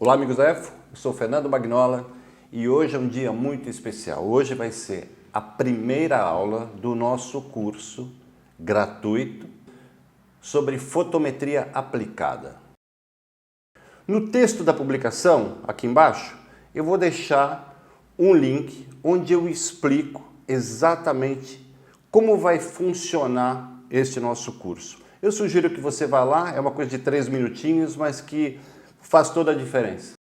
Olá amigos da EFO, eu sou o Fernando Magnola e hoje é um dia muito especial. Hoje vai ser a primeira aula do nosso curso gratuito sobre fotometria aplicada. No texto da publicação, aqui embaixo, eu vou deixar um link onde eu explico exatamente como vai funcionar este nosso curso. Eu sugiro que você vá lá, é uma coisa de 3 minutinhos, mas que faz toda a diferença.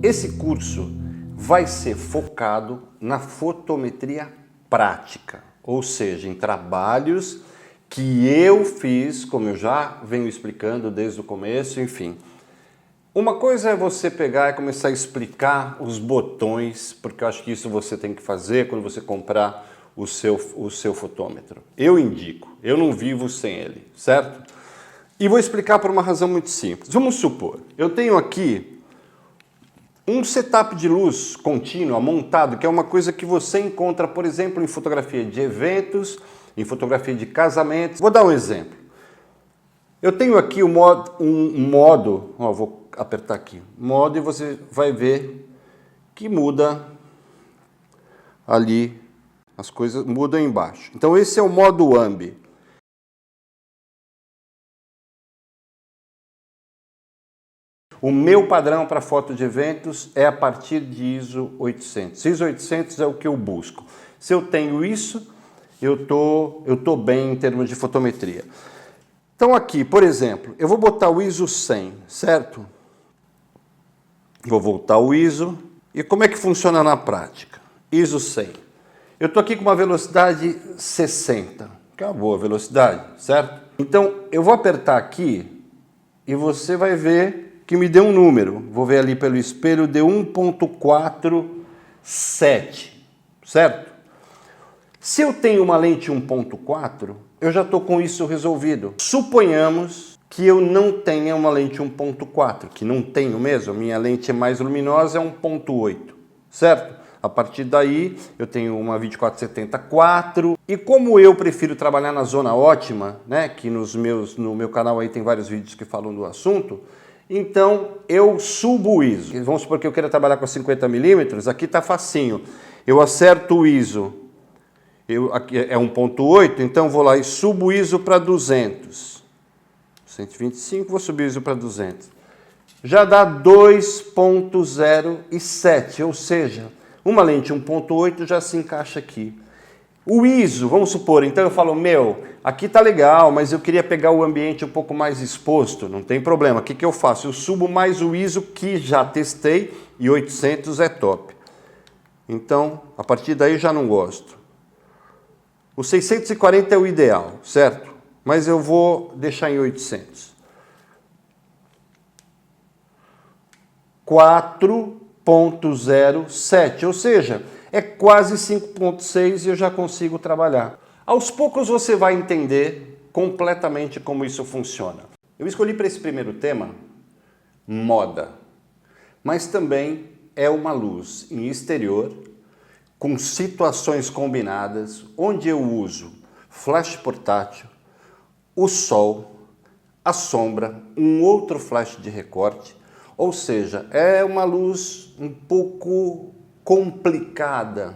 Esse curso vai ser focado na fotometria prática, ou seja, em trabalhos que eu fiz, como eu já venho explicando desde o começo, enfim. Uma coisa é você pegar e começar a explicar os botões, porque eu acho que isso você tem que fazer quando você comprar o seu fotômetro. Eu indico, eu não vivo sem ele, certo? E vou explicar por uma razão muito simples. Vamos supor, eu tenho aqui um setup de luz contínua montado, que é uma coisa que você encontra, por exemplo, em fotografia de eventos, em fotografia de casamentos. Vou dar um exemplo. Eu tenho aqui um modo, vou apertar aqui, modo, e você vai ver que muda ali, as coisas mudam embaixo. Então esse é o modo AMB. O meu padrão para foto de eventos é a partir de ISO 800. ISO 800 é o que eu busco. Se eu tenho isso, eu tô bem em termos de fotometria. Então aqui, por exemplo, eu vou botar o ISO 100, certo? Vou voltar o ISO. E como é que funciona na prática? ISO 100. Eu estou aqui com uma velocidade 60, que é uma boa velocidade, certo? Então eu vou apertar aqui e você vai ver que me deu um número, vou ver ali pelo espelho, deu 1.47, certo? Se eu tenho uma lente 1.4, eu já estou com isso resolvido. Suponhamos que eu não tenha uma lente 1.4, que não tenho mesmo, minha lente é mais luminosa, é 1.8, certo? A partir daí, eu tenho uma 24-70-4, e como eu prefiro trabalhar na zona ótima, né, que no meu canal aí tem vários vídeos que falam do assunto, então eu subo o ISO. Vamos supor que eu queira trabalhar com 50mm, aqui está facinho. Eu acerto o ISO, aqui é 1.8, então vou lá e subo o ISO para 200. 125, vou subir o ISO para 200. Já dá 2.07, ou seja, uma lente 1.8 já se encaixa aqui. O ISO, vamos supor, então eu falo, aqui tá legal, mas eu queria pegar o ambiente um pouco mais exposto, não tem problema. O que que eu faço? Eu subo mais o ISO que já testei e 800 é top. Então, a partir daí já não gosto. O 640 é o ideal, certo? Mas eu vou deixar em 800. 4.07, ou seja, é quase 5.6 e eu já consigo trabalhar. Aos poucos você vai entender completamente como isso funciona. Eu escolhi para esse primeiro tema moda, mas também é uma luz em exterior com situações combinadas, onde eu uso flash portátil, o sol, a sombra, um outro flash de recorte, ou seja, é uma luz um pouco complicada,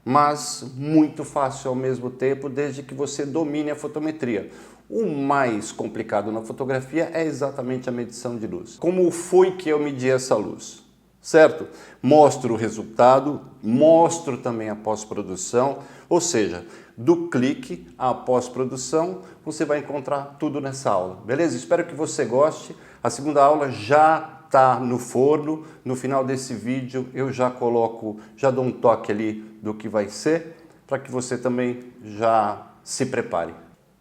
mas muito fácil ao mesmo tempo, desde que você domine a fotometria. O mais complicado na fotografia é exatamente a medição de luz. Como foi que eu medi essa luz? Certo? Mostro o resultado, mostro também a pós-produção, ou seja, do clique à pós-produção, você vai encontrar tudo nessa aula, beleza? Espero que você goste. A segunda aula já está no forno. No final desse vídeo eu já dou um toque ali do que vai ser, para que você também já se prepare.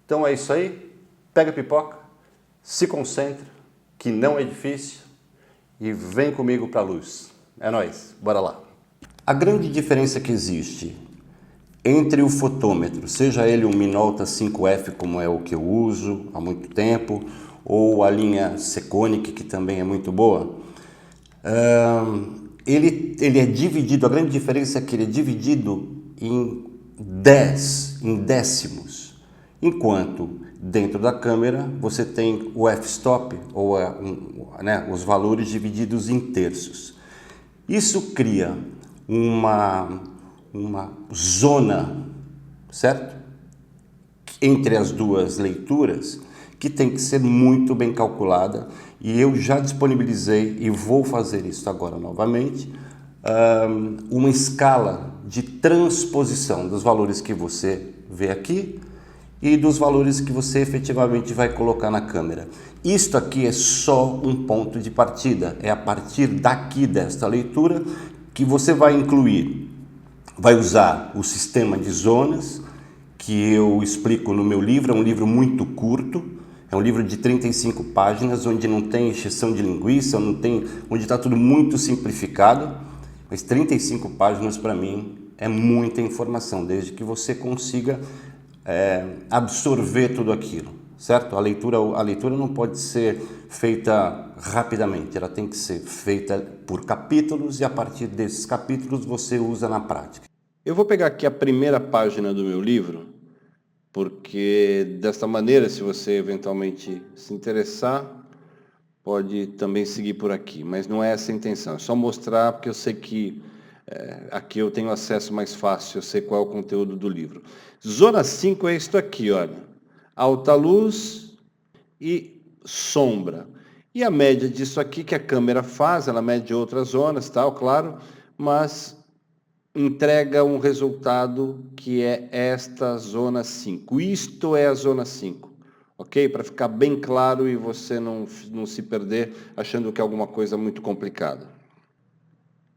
Então é isso aí, pega a pipoca, se concentra, que não é difícil, e vem comigo para a luz. É nóis, bora lá. A grande diferença que existe entre o fotômetro, seja ele um Minolta 5F, como é o que eu uso há muito tempo, ou a linha Sekonic, que também é muito boa, ele é dividido, a grande diferença é que ele é dividido em décimos, enquanto dentro da câmera você tem o f-stop, ou os valores divididos em terços. Isso cria uma zona, certo? Entre as duas leituras, que tem que ser muito bem calculada, e eu já disponibilizei e vou fazer isso agora novamente, uma escala de transposição dos valores que você vê aqui e dos valores que você efetivamente vai colocar na câmera. Isto aqui é só um ponto de partida, é a partir daqui desta leitura que você vai incluir, vai usar o sistema de zonas, que eu explico no meu livro, é um livro muito curto, é um livro de 35 páginas, onde não tem encheção de linguiça, onde está tudo muito simplificado, mas 35 páginas para mim é muita informação, desde que você consiga absorver tudo aquilo, certo? A leitura não pode ser feita rapidamente, ela tem que ser feita por capítulos e a partir desses capítulos você usa na prática. Eu vou pegar aqui a primeira página do meu livro, porque desta maneira, se você eventualmente se interessar, pode também seguir por aqui, mas não é essa a intenção, é só mostrar porque eu sei que aqui eu tenho acesso mais fácil, eu sei qual é o conteúdo do livro. Zona 5 é isto aqui, olha, alta luz e sombra. E a média disso aqui que a câmera faz, ela mede outras zonas, tal, claro, mas entrega um resultado que é esta zona 5. Isto é a zona 5, ok? Para ficar bem claro e você não se perder achando que é alguma coisa muito complicada.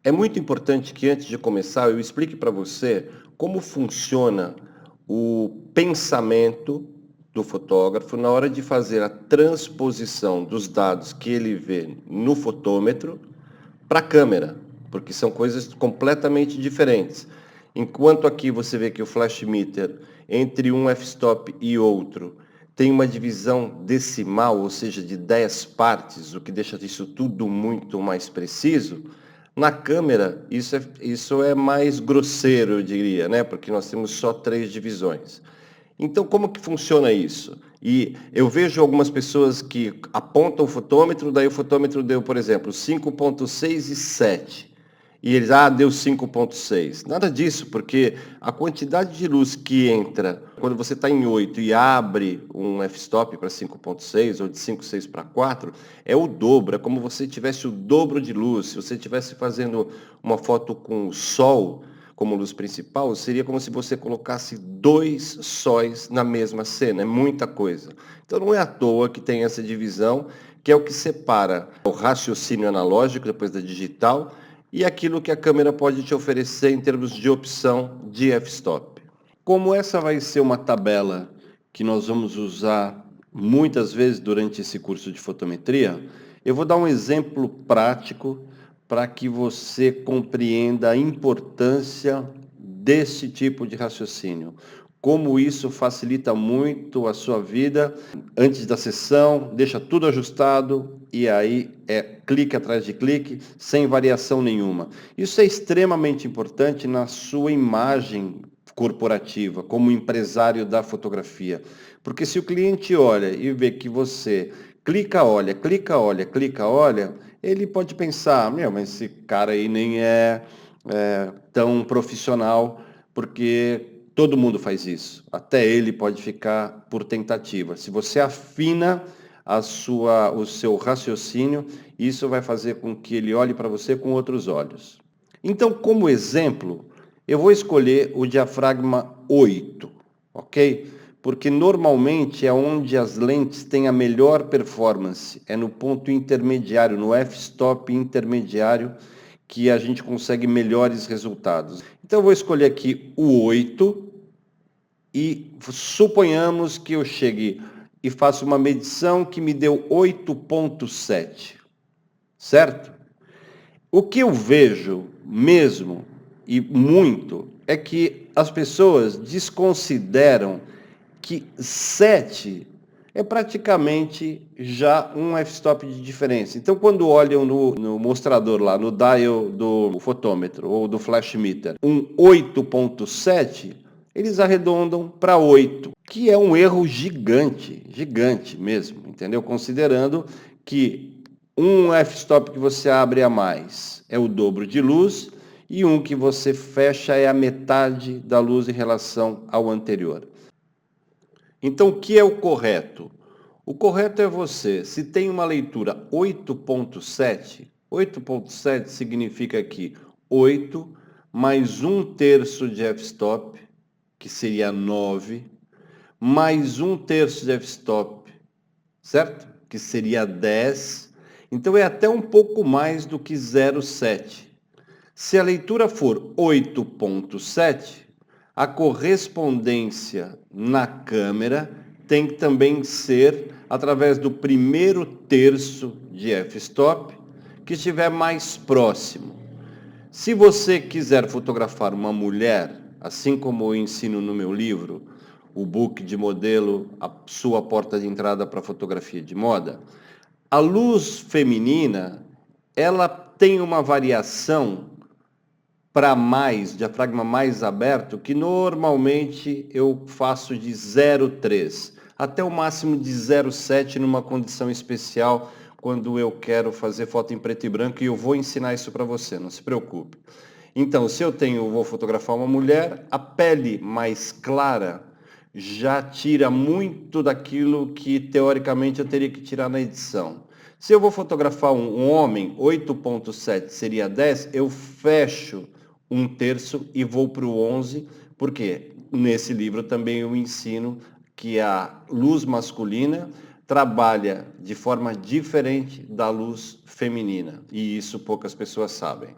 É muito importante que antes de começar eu explique para você como funciona o pensamento do fotógrafo na hora de fazer a transposição dos dados que ele vê no fotômetro para a câmera, porque são coisas completamente diferentes. Enquanto aqui você vê que o flash meter, entre um f-stop e outro, tem uma divisão decimal, ou seja, de 10 partes, o que deixa isso tudo muito mais preciso. Na câmera, isso é mais grosseiro, eu diria, né? Porque nós temos só 3 divisões. Então, como que funciona isso? E eu vejo algumas pessoas que apontam o fotômetro, daí o fotômetro deu, por exemplo, 5,6 e 7. E eles, deu 5,6. Nada disso, porque a quantidade de luz que entra quando você está em 8 e abre um f-stop para 5,6 ou de 5,6 para 4, é o dobro, é como se você tivesse o dobro de luz. Se você estivesse fazendo uma foto com o sol como luz principal, seria como se você colocasse 2 sóis na mesma cena, é muita coisa. Então não é à toa que tem essa divisão, que é o que separa o raciocínio analógico, depois da digital, e aquilo que a câmera pode te oferecer em termos de opção de f-stop. Como essa vai ser uma tabela que nós vamos usar muitas vezes durante esse curso de fotometria, eu vou dar um exemplo prático para que você compreenda a importância desse tipo de raciocínio. Como isso facilita muito a sua vida antes da sessão, deixa tudo ajustado e aí é clique atrás de clique, sem variação nenhuma. Isso é extremamente importante na sua imagem corporativa, como empresário da fotografia. Porque se o cliente olha e vê que você clica, olha, clica, olha, clica, olha, ele pode pensar, mas esse cara aí nem é tão profissional, porque todo mundo faz isso. Até ele pode ficar por tentativa. Se você afina o seu raciocínio, isso vai fazer com que ele olhe para você com outros olhos. Então, como exemplo, eu vou escolher o diafragma 8, ok? Porque normalmente é onde as lentes têm a melhor performance, é no ponto intermediário, no f-stop intermediário, que a gente consegue melhores resultados. Então eu vou escolher aqui o 8 e suponhamos que eu chegue e faça uma medição que me deu 8,7, certo? O que eu vejo mesmo, e muito, é que as pessoas desconsideram que 7 é praticamente já um f-stop de diferença. Então, quando olham no mostrador lá, no dial do fotômetro ou do flash meter, um 8.7, eles arredondam para 8, que é um erro gigante, gigante mesmo, entendeu? Considerando que um f-stop que você abre a mais é o dobro de luz e um que você fecha é a metade da luz em relação ao anterior. Então, o que é o correto? O correto é você, se tem uma leitura 8.7 significa que 8 mais 1/3 de f-stop, que seria 9, mais 1/3 de f-stop, certo? Que seria 10. Então, é até um pouco mais do que 0,7. Se a leitura for 8.7, a correspondência na câmera tem que também ser através do primeiro terço de f-stop que estiver mais próximo. Se você quiser fotografar uma mulher, assim como eu ensino no meu livro, o book de modelo, a sua porta de entrada para fotografia de moda, a luz feminina, ela tem uma variação para mais, diafragma mais aberto, que normalmente eu faço de 0,3 até o máximo de 0,7 numa condição especial, quando eu quero fazer foto em preto e branco, e eu vou ensinar isso para você, não se preocupe. Então, se eu vou fotografar uma mulher, a pele mais clara já tira muito daquilo que teoricamente eu teria que tirar na edição. Se eu vou fotografar um homem, 8.7 seria 10, eu fecho 1/3 e vou para o 11, porque nesse livro também eu ensino que a luz masculina trabalha de forma diferente da luz feminina, e isso poucas pessoas sabem.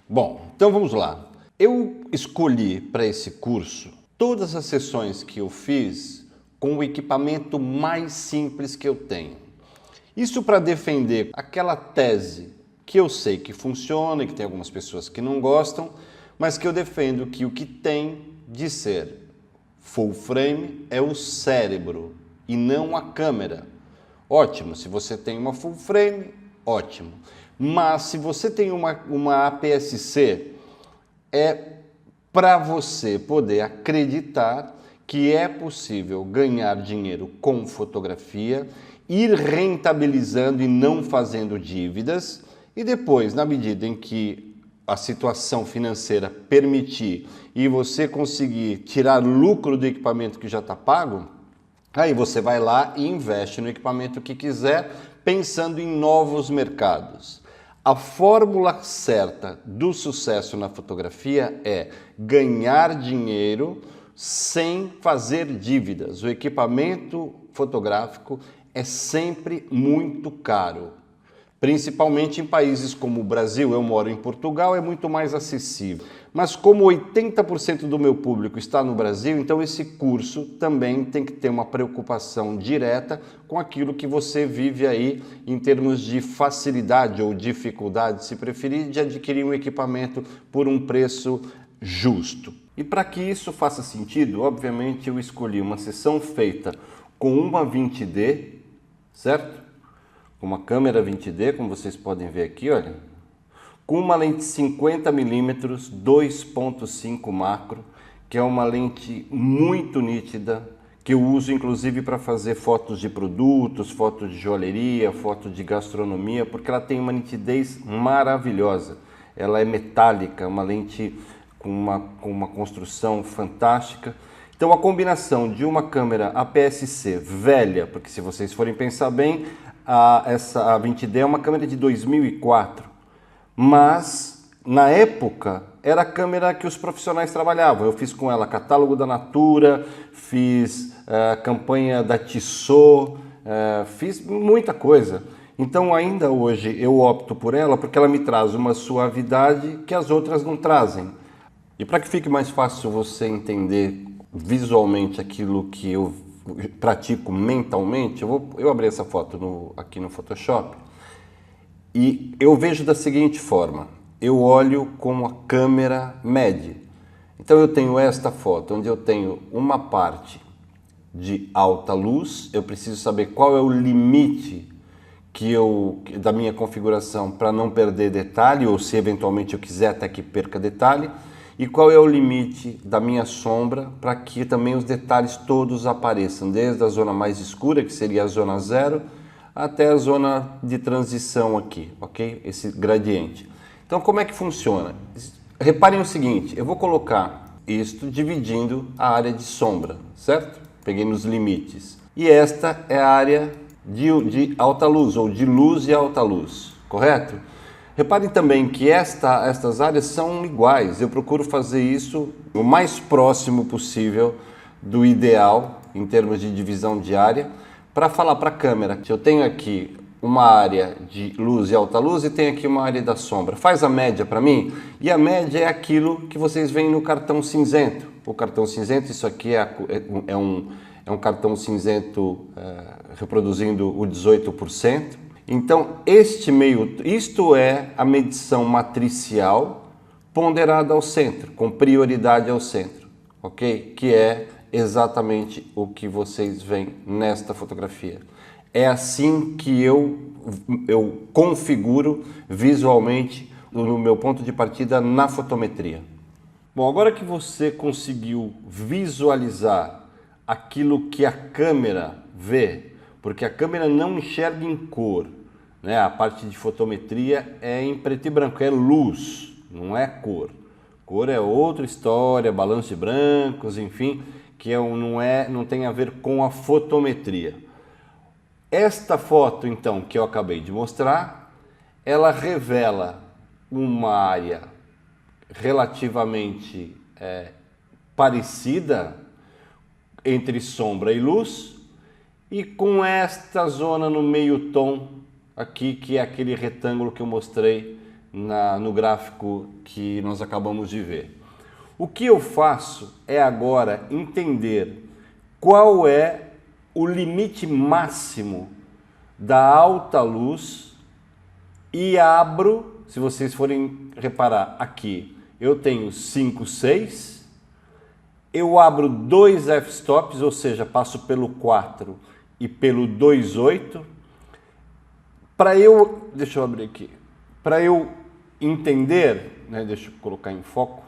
Bom, então vamos lá. Eu escolhi para esse curso todas as sessões que eu fiz com o equipamento mais simples que eu tenho. Isso para defender aquela tese que eu sei que funciona e que tem algumas pessoas que não gostam, mas que eu defendo que o que tem de ser full frame é o cérebro e não a câmera. Ótimo, se você tem uma full frame, ótimo. Mas se você tem uma APS-C, é para você poder acreditar que é possível ganhar dinheiro com fotografia, ir rentabilizando e não fazendo dívidas, e depois, na medida em que a situação financeira permitir e você conseguir tirar lucro do equipamento que já está pago, aí você vai lá e investe no equipamento que quiser, pensando em novos mercados. A fórmula certa do sucesso na fotografia é ganhar dinheiro sem fazer dívidas. O equipamento fotográfico é sempre muito caro, principalmente em países como o Brasil. Eu moro em Portugal, é muito mais acessível. Mas como 80% do meu público está no Brasil, então esse curso também tem que ter uma preocupação direta com aquilo que você vive aí em termos de facilidade ou dificuldade, se preferir, de adquirir um equipamento por um preço justo. E para que isso faça sentido, obviamente eu escolhi uma sessão feita com uma 20D, certo? Com uma câmera 20D, como vocês podem ver aqui, olha, com uma lente 50mm 2.5 macro, que é uma lente muito nítida, que eu uso inclusive para fazer fotos de produtos, fotos de joalheria, fotos de gastronomia, porque ela tem uma nitidez maravilhosa. Ela é metálica, uma lente com uma construção fantástica. Então a combinação de uma câmera APS-C velha, porque se vocês forem pensar bem, a 20D é uma câmera de 2004, mas na época era a câmera que os profissionais trabalhavam. Eu fiz com ela catálogo da Natura, fiz campanha da Tissot, fiz muita coisa. Então ainda hoje eu opto por ela porque ela me traz uma suavidade que as outras não trazem. E para que fique mais fácil você entender visualmente aquilo que eu pratico mentalmente, eu abri essa foto aqui no Photoshop e eu vejo da seguinte forma: eu olho como a câmera mede. Então eu tenho esta foto onde eu tenho uma parte de alta luz, eu preciso saber qual é o limite da minha configuração para não perder detalhe, ou se eventualmente eu quiser até que perca detalhe, e qual é o limite da minha sombra para que também os detalhes todos apareçam, desde a zona mais escura, que seria a zona 0, até a zona de transição aqui, ok? Esse gradiente. Então como é que funciona? Reparem o seguinte, eu vou colocar isto dividindo a área de sombra, certo? Peguei nos limites. E esta é a área de alta luz, ou de luz e alta luz, correto? Reparem também que estas áreas são iguais. Eu procuro fazer isso o mais próximo possível do ideal, em termos de divisão de área, para falar para a câmera. Se eu tenho aqui uma área de luz e alta luz e tenho aqui uma área da sombra, faz a média para mim, e a média é aquilo que vocês veem no cartão cinzento. O cartão cinzento, isso aqui é um cartão cinzento reproduzindo o 18%. Então, isto é a medição matricial ponderada ao centro, com prioridade ao centro, ok? Que é exatamente o que vocês veem nesta fotografia. É assim que eu configuro visualmente no meu ponto de partida na fotometria. Bom, agora que você conseguiu visualizar aquilo que a câmera vê, porque a câmera não enxerga em cor, né? A parte de fotometria é em preto e branco, é luz, não é cor. Cor é outra história, balanço de brancos, enfim, que não tem a ver com a fotometria. Esta foto, então, que eu acabei de mostrar, ela revela uma área relativamente parecida entre sombra e luz, e com esta zona no meio tom aqui, que é aquele retângulo que eu mostrei no gráfico que nós acabamos de ver. O que eu faço é agora entender qual é o limite máximo da alta luz e abro, se vocês forem reparar aqui, eu tenho 5,6, eu abro 2 f-stops, ou seja, passo pelo 4 e pelo 2,8, deixa eu abrir aqui, para eu entender, né, deixa eu colocar em foco,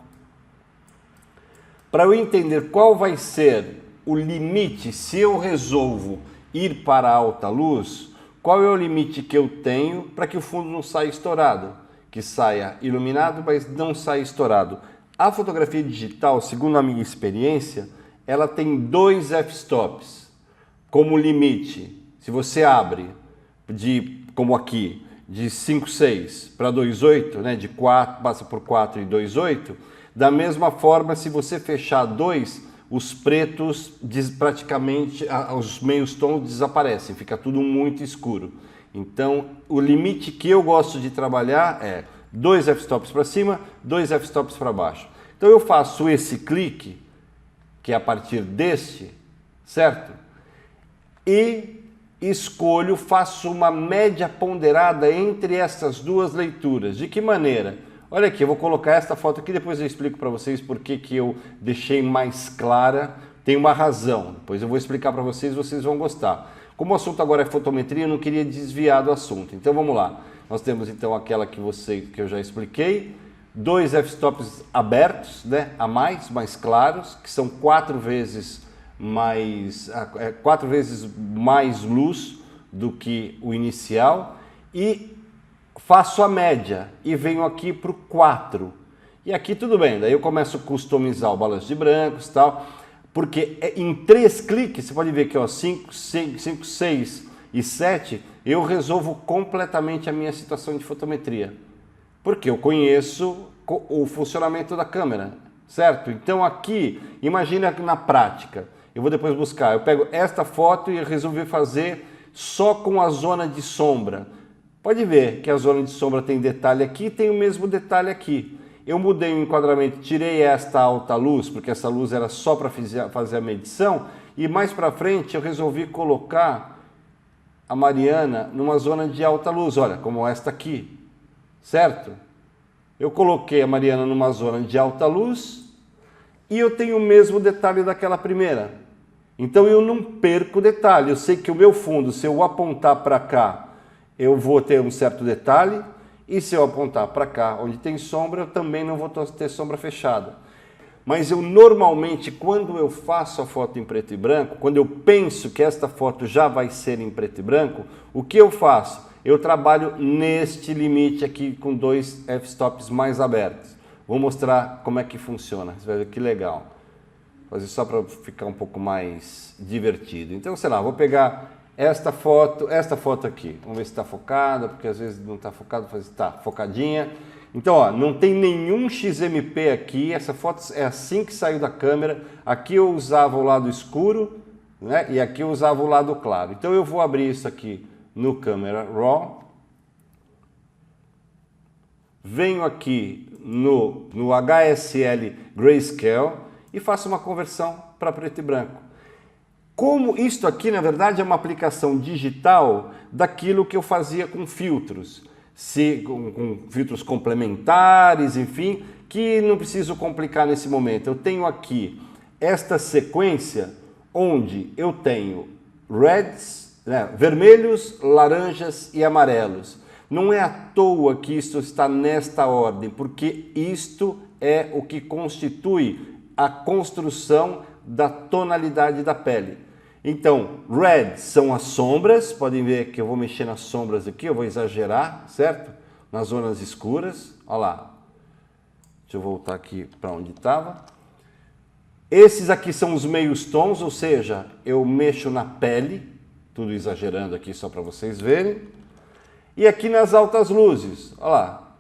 para eu entender qual vai ser o limite, se eu resolvo ir para a alta luz, qual é o limite que eu tenho para que o fundo não saia estourado, que saia iluminado, mas não saia estourado. A fotografia digital, segundo a minha experiência, ela tem 2 f-stops como limite. Se você abre como aqui, de 5,6 para 2,8, né, de 4, passa por 4 e 2,8, da mesma forma, se você fechar 2, os pretos praticamente, os meios tons desaparecem, fica tudo muito escuro. Então, o limite que eu gosto de trabalhar é 2 f-stops para cima, 2 f-stops para baixo. Então eu faço esse clique, que é a partir deste, certo? E faço uma média ponderada entre essas duas leituras. De que maneira? Olha aqui, eu vou colocar esta foto aqui, depois eu explico para vocês por que eu deixei mais clara. Tem uma razão, depois eu vou explicar para vocês vão gostar. Como o assunto agora é fotometria, eu não queria desviar do assunto. Então vamos lá. Nós temos então aquela que eu já expliquei, 2 f-stops abertos, né, mais claros, que são 4 vezes mais luz do que o inicial, e faço a média e venho aqui para o 4. E aqui tudo bem, daí eu começo a customizar o balanço de brancos e tal, porque em 3 cliques, você pode ver que 5, 6 e 7, eu resolvo completamente a minha situação de fotometria. Porque eu conheço o funcionamento da câmera, certo? Então aqui, imagina na prática, eu vou depois buscar, eu pego esta foto e resolvi fazer só com a zona de sombra. Pode ver que a zona de sombra tem detalhe aqui, tem o mesmo detalhe aqui. Eu mudei o enquadramento, tirei esta alta luz, porque essa luz era só para fazer a medição, e mais para frente eu resolvi colocar a Mariana numa zona de alta luz, olha, como esta aqui, certo? Eu coloquei a Mariana numa zona de alta luz e eu tenho o mesmo detalhe daquela primeira. Então eu não perco detalhe, eu sei que o meu fundo, se eu apontar para cá, eu vou ter um certo detalhe, e se eu apontar para cá, onde tem sombra, eu também não vou ter sombra fechada. Mas eu normalmente, quando eu faço a foto em preto e branco, quando eu penso que esta foto já vai ser em preto e branco, o que eu faço? Eu trabalho neste limite aqui com dois f-stops mais abertos. Vou mostrar como é que funciona, você vai ver que legal. Vou fazer só para ficar um pouco mais divertido. Então, sei lá, vou pegar esta foto aqui. Vamos ver se está focada, porque às vezes não está focado, está focadinha. Então, ó, não tem nenhum XMP aqui, essa foto é assim que saiu da câmera. Aqui eu usava o lado escuro, né? E aqui eu usava o lado claro. Então eu vou abrir isso aqui no Camera Raw. Venho aqui no HSL Grayscale e faço uma conversão para preto e branco. Como isto aqui, na verdade, é uma aplicação digital daquilo que eu fazia com filtros. Com filtros complementares, enfim, que não preciso complicar nesse momento. Eu tenho aqui esta sequência onde eu tenho reds, né, vermelhos, laranjas e amarelos. Não é à toa que isto está nesta ordem, porque isto é o que constitui a construção da tonalidade da pele. Então, red são as sombras, podem ver que eu vou mexer nas sombras aqui, eu vou exagerar, certo? Nas zonas escuras, olha lá. Deixa eu voltar aqui para onde estava. Esses aqui são os meios tons, ou seja, eu mexo na pele, tudo exagerando aqui só para vocês verem. E aqui nas altas luzes, olha lá.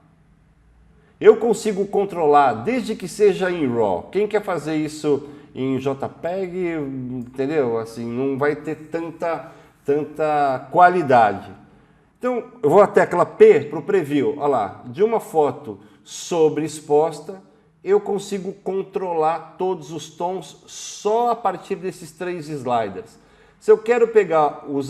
Eu consigo controlar, desde que seja em RAW. Quem quer fazer isso em JPEG, entendeu? Assim, não vai ter tanta qualidade. Então, eu vou à tecla P para o preview. Olha lá, de uma foto sobreexposta, eu consigo controlar todos os tons só a partir desses 3 sliders. Se eu quero pegar os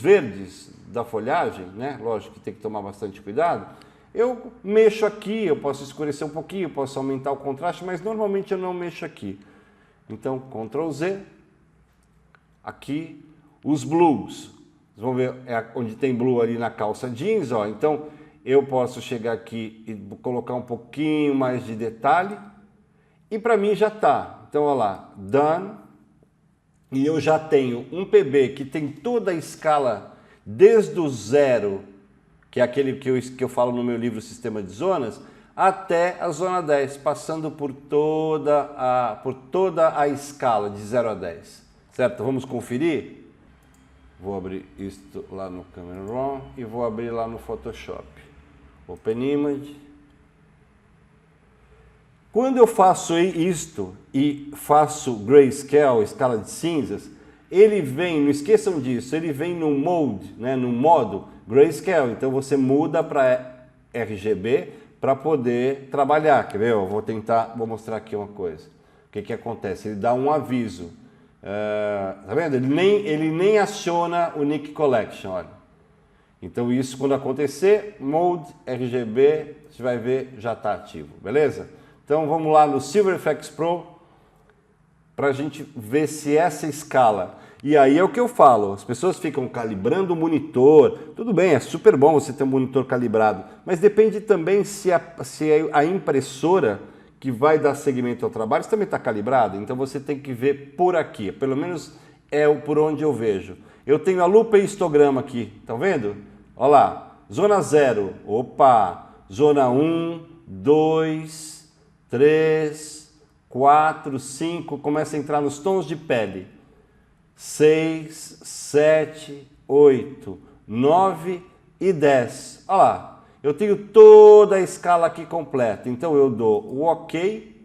verdes da folhagem, né? Lógico que tem que tomar bastante cuidado. Eu mexo aqui, eu posso escurecer um pouquinho, eu posso aumentar o contraste, mas normalmente eu não mexo aqui. Então, Ctrl Z, aqui, os blues. Vocês vão ver onde tem blue ali na calça jeans, ó. Então, eu posso chegar aqui e colocar um pouquinho mais de detalhe. E para mim já está. Então, olha lá, Done. E eu já tenho um PB que tem toda a escala desde o 0, que é aquele que eu falo no meu livro Sistema de Zonas, até a zona 10, passando por toda a escala de 0 a 10. Certo? Vamos conferir? Vou abrir isto lá no Camera Raw e vou abrir lá no Photoshop. Open Image. Quando eu faço isto e faço Grayscale, escala de cinzas, ele vem, não esqueçam disso, ele vem no mode, né, no modo Grayscale. Então você muda para RGB para poder trabalhar. Quer ver? Eu vou mostrar aqui uma coisa. O que acontece? Ele dá um aviso. Tá vendo? Ele nem aciona o Nik Collection, olha. Então isso quando acontecer, Mode RGB, você vai ver, já está ativo, beleza? Então vamos lá no Silver FX Pro para a gente ver se essa escala. E aí é o que eu falo, as pessoas ficam calibrando o monitor, tudo bem, é super bom você ter um monitor calibrado, mas depende também se a impressora que vai dar segmento ao trabalho também está calibrada, então você tem que ver por aqui, pelo menos é por onde eu vejo. Eu tenho a lupa e histograma aqui, estão vendo? Olha lá, zona 0, opa, zona 1, 2, 3, 4, 5, começa a entrar nos tons de pele. 6, 7, 8, 9 e 10. Olha lá, eu tenho toda a escala aqui completa. Então eu dou o OK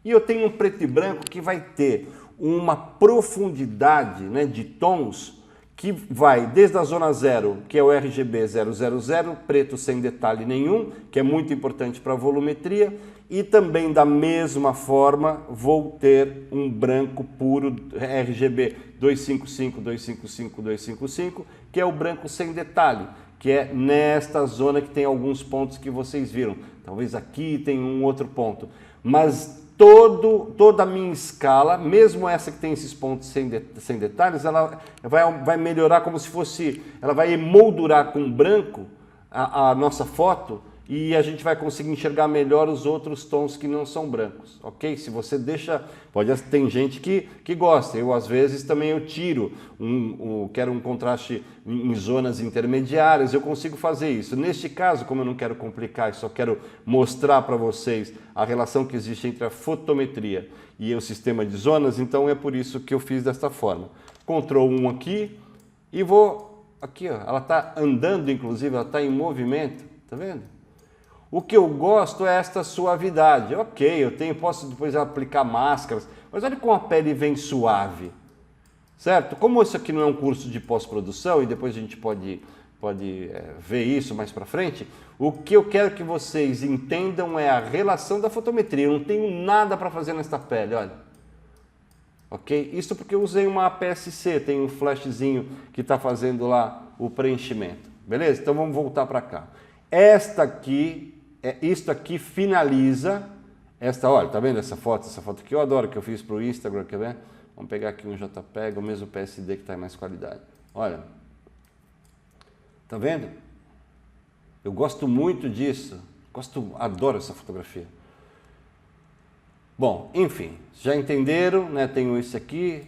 e eu tenho um preto e branco que vai ter uma profundidade, né, de tons que vai desde a zona 0, que é o RGB 000, preto sem detalhe nenhum, que é muito importante para a volumetria, e também da mesma forma vou ter um branco puro RGB 255, 255, 255, que é o branco sem detalhe, que é nesta zona que tem alguns pontos que vocês viram. Talvez aqui tem um outro ponto, mas toda a minha escala, mesmo essa que tem esses pontos sem detalhes, ela vai melhorar como se fosse, ela vai emoldurar com branco a nossa foto e a gente vai conseguir enxergar melhor os outros tons que não são brancos, ok? Se você deixa, tem gente que gosta, eu às vezes também eu tiro, quero um contraste em zonas intermediárias, eu consigo fazer isso. Neste caso, como eu não quero complicar e só quero mostrar para vocês a relação que existe entre a fotometria e o sistema de zonas, então é por isso que eu fiz desta forma. Ctrl 1 aqui e vou, aqui ó, ela está andando inclusive, ela está em movimento, tá vendo? O que eu gosto é esta suavidade. Ok, posso depois aplicar máscaras, mas olha como a pele vem suave, certo? Como isso aqui não é um curso de pós-produção e depois a gente pode ver isso mais para frente, o que eu quero que vocês entendam é a relação da fotometria. Eu não tenho nada para fazer nesta pele, olha. Ok? Isso porque eu usei uma APS-C, tem um flashzinho que está fazendo lá o preenchimento. Beleza? Então vamos voltar para cá. Isto aqui finaliza olha, tá vendo essa foto aqui? Eu adoro, que eu fiz para o Instagram, quer ver? Vamos pegar aqui um JPEG, o mesmo PSD que está em mais qualidade. Olha, tá vendo? Eu gosto muito disso, adoro essa fotografia. Bom, enfim, já entenderam, né? Tenho esse aqui,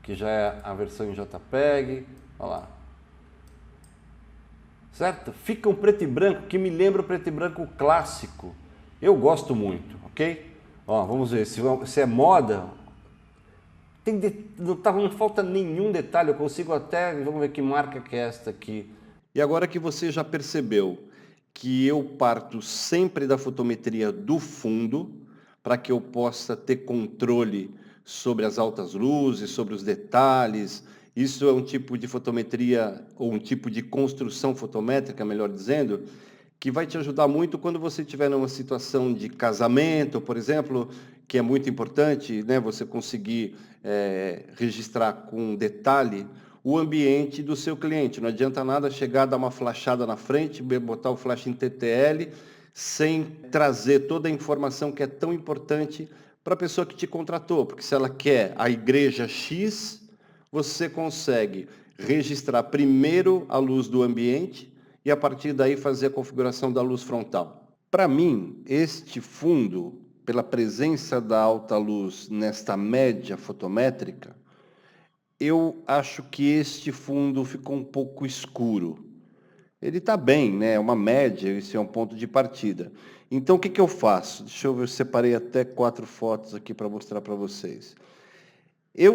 que já é a versão em JPEG, olha lá. Certo? Fica um preto e branco que me lembra o preto e branco clássico. Eu gosto muito, ok? Ó, vamos ver se é moda. Não falta nenhum detalhe, eu consigo até... Vamos ver que marca que é esta aqui. E agora que você já percebeu que eu parto sempre da fotometria do fundo, para que eu possa ter controle sobre as altas luzes, sobre os detalhes. Isso é um tipo de fotometria, ou um tipo de construção fotométrica, melhor dizendo, que vai te ajudar muito quando você estiver numa situação de casamento, por exemplo, que é muito importante, né, você conseguir registrar com detalhe o ambiente do seu cliente. Não adianta nada chegar, dar uma flashada na frente, botar o flash em TTL, sem trazer toda a informação que é tão importante para a pessoa que te contratou, porque se ela quer a igreja X, você consegue registrar primeiro a luz do ambiente e a partir daí fazer a configuração da luz frontal. Para mim, este fundo, pela presença da alta luz nesta média fotométrica, eu acho que este fundo ficou um pouco escuro. Ele está bem, né? É uma média, esse é um ponto de partida. Então, o que eu faço? Deixa eu ver, eu separei até 4 fotos aqui para mostrar para vocês.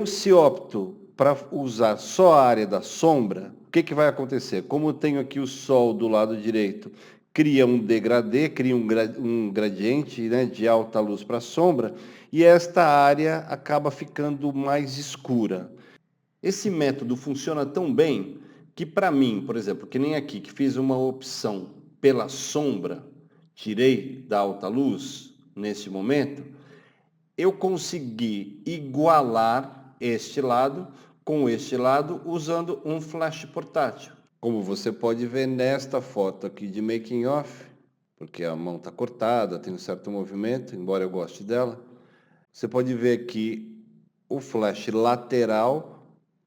Se opto para usar só a área da sombra, o que vai acontecer? Como eu tenho aqui o sol do lado direito, cria um degradê, cria um gradiente, né, de alta luz para sombra, e esta área acaba ficando mais escura. Esse método funciona tão bem que para mim, por exemplo, que nem aqui, que fiz uma opção pela sombra, tirei da alta luz nesse momento, eu consegui igualar este lado com este lado usando um flash portátil. Como você pode ver nesta foto aqui de making off, porque a mão está cortada, tem um certo movimento, embora eu goste dela, você pode ver aqui o flash lateral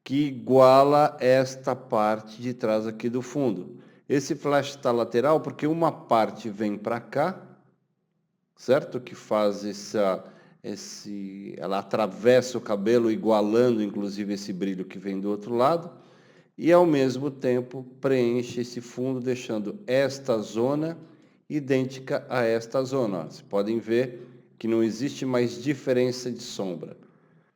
que iguala esta parte de trás aqui do fundo. Esse flash está lateral porque uma parte vem para cá, certo? Que faz ela atravessa o cabelo, igualando inclusive esse brilho que vem do outro lado, e ao mesmo tempo preenche esse fundo, deixando esta zona idêntica a esta zona. Vocês podem ver que não existe mais diferença de sombra.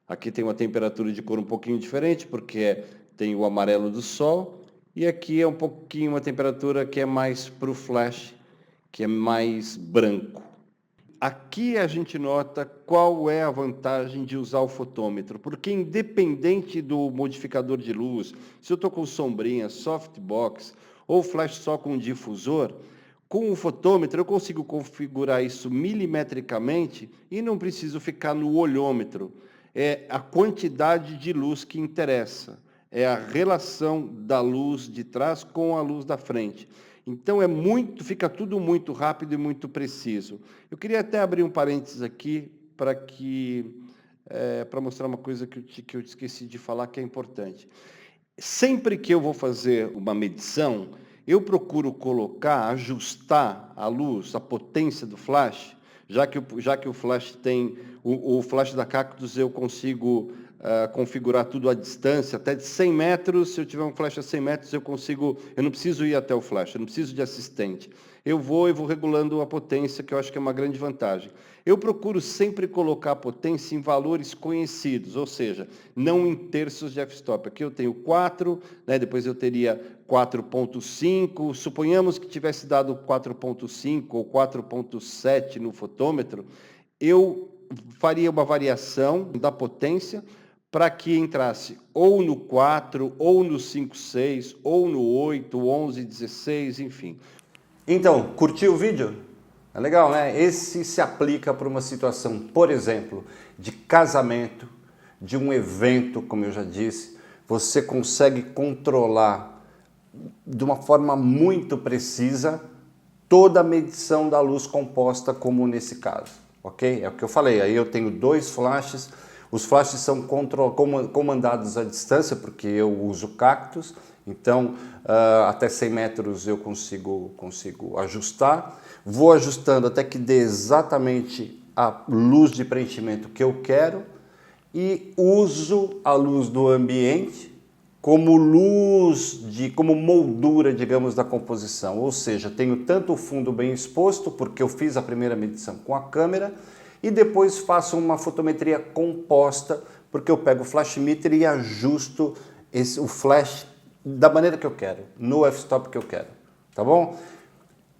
Aqui tem uma temperatura de cor um pouquinho diferente, porque tem o amarelo do sol, e aqui é um pouquinho uma temperatura que é mais para o flash, que é mais branco. aqui a gente nota qual é a vantagem de usar o fotômetro, porque independente do modificador de luz, se eu estou com sombrinha, softbox ou flash só com difusor, com o fotômetro eu consigo configurar isso milimetricamente e não preciso ficar no olhômetro. É a quantidade de luz que interessa, é a relação da luz de trás com a luz da frente. Então fica tudo muito rápido e muito preciso. Eu queria até abrir um parênteses aqui para mostrar uma coisa que eu esqueci de falar que é importante. Sempre que eu vou fazer uma medição, eu procuro ajustar a luz, a potência do flash, já que o flash tem, o flash da Cactus eu consigo configurar tudo à distância, até de 100 metros, se eu tiver um flash a 100 metros, eu não preciso ir até o flash, eu não preciso de assistente. Eu vou regulando a potência, que eu acho que é uma grande vantagem. Eu procuro sempre colocar a potência em valores conhecidos, ou seja, não em terços de f-stop. Aqui eu tenho 4, né, depois eu teria 4.5, suponhamos que tivesse dado 4.5 ou 4.7 no fotômetro, eu faria uma variação da potência para que entrasse ou no 4, ou no 5.6, ou no 8, 11, 16, enfim. Então, curtiu o vídeo? É legal, né? Esse se aplica para uma situação, por exemplo, de casamento, de um evento, como eu já disse. Você consegue controlar de uma forma muito precisa toda a medição da luz composta, como nesse caso, ok? É o que eu falei, aí eu tenho 2 flashes, os flashes são comandados à distância, porque eu uso Cactus, então até 100 metros eu consigo ajustar, vou ajustando até que dê exatamente a luz de preenchimento que eu quero e uso a luz do ambiente como como moldura, digamos, da composição. Ou seja, tenho tanto o fundo bem exposto, porque eu fiz a primeira medição com a câmera, e depois faço uma fotometria composta, porque eu pego o flash meter e ajusto o flash da maneira que eu quero, no f-stop que eu quero, tá bom?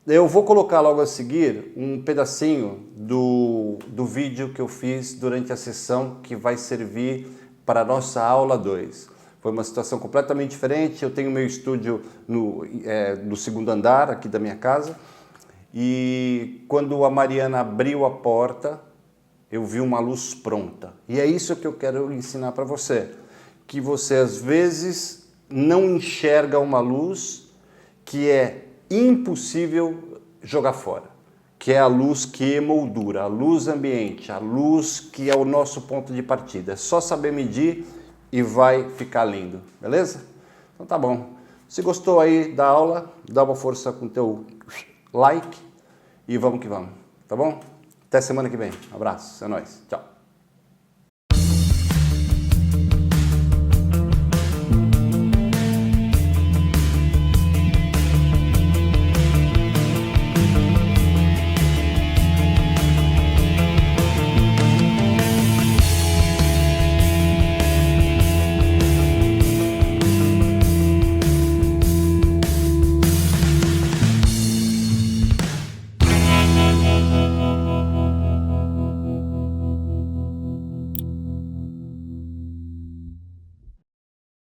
Eu vou colocar logo a seguir um pedacinho do vídeo que eu fiz durante a sessão que vai servir para a nossa aula 2. Foi uma situação completamente diferente. Eu tenho meu estúdio no 2º andar aqui da minha casa e quando a Mariana abriu a porta, eu vi uma luz pronta. E é isso que eu quero ensinar para você, que você às vezes não enxerga uma luz que é impossível jogar fora, que é a luz que emoldura, a luz ambiente, a luz que é o nosso ponto de partida. É só saber medir e vai ficar lindo, beleza? Então tá bom. Se gostou aí da aula, dá uma força com o teu like e vamos que vamos, tá bom? Até semana que vem. Abraço, é nóis. Tchau.